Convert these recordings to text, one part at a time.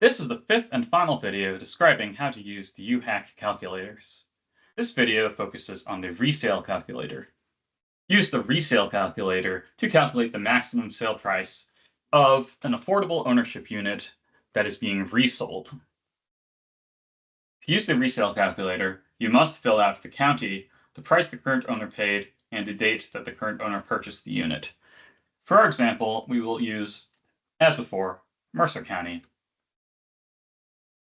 This is the fifth and final video describing how to use the UHAC calculators. This video focuses on the resale calculator. Use the resale calculator to calculate the maximum sale price of an affordable ownership unit that is being resold. To use the resale calculator, you must fill out the county, the price the current owner paid, and the date that the current owner purchased the unit. For our example, we will use, as before, Mercer County.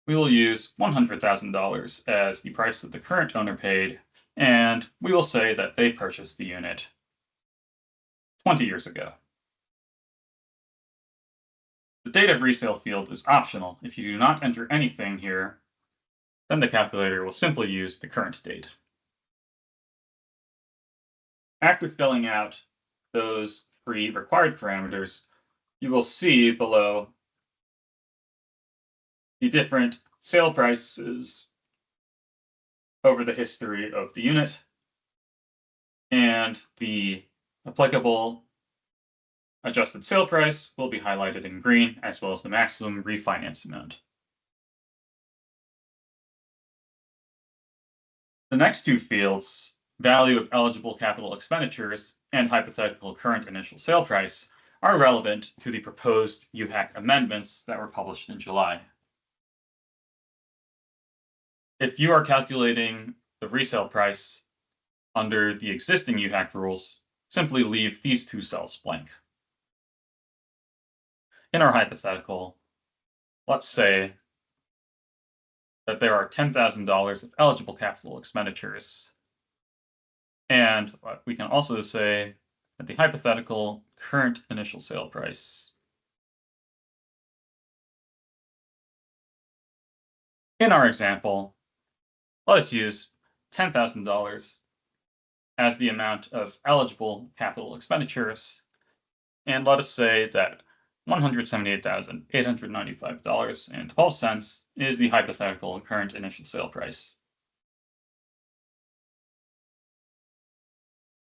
We will use $100,000 as the price that the current owner paid, and we will say that they purchased the unit 20 years ago. The date of resale field is optional. If you do not enter anything here, then the calculator will simply use the current date. After filling out those three required parameters, you will see below the different sale prices over the history of the unit, and the applicable adjusted sale price will be highlighted in green, as well as the maximum refinance amount. The next two fields, value of eligible capital expenditures and hypothetical current initial sale price, are relevant to the proposed UHAC amendments that were published in July. If you are calculating the resale price under the existing UHAC rules, simply leave these two cells blank. In our hypothetical, let's say that there are $10,000 of eligible capital expenditures. And we can also say that the hypothetical current initial sale price. In our example, let us use $10,000 as the amount of eligible capital expenditures, and let us say that $178,895.12 is the hypothetical current initial sale price.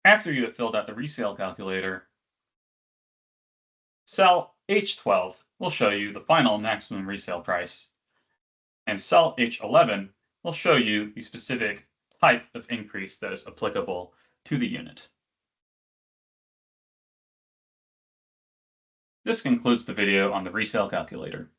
After you have filled out the resale calculator, cell H12 will show you the final maximum resale price, and cell H11 will show you the specific type of increase that is applicable to the unit. This concludes the video on the resale calculator.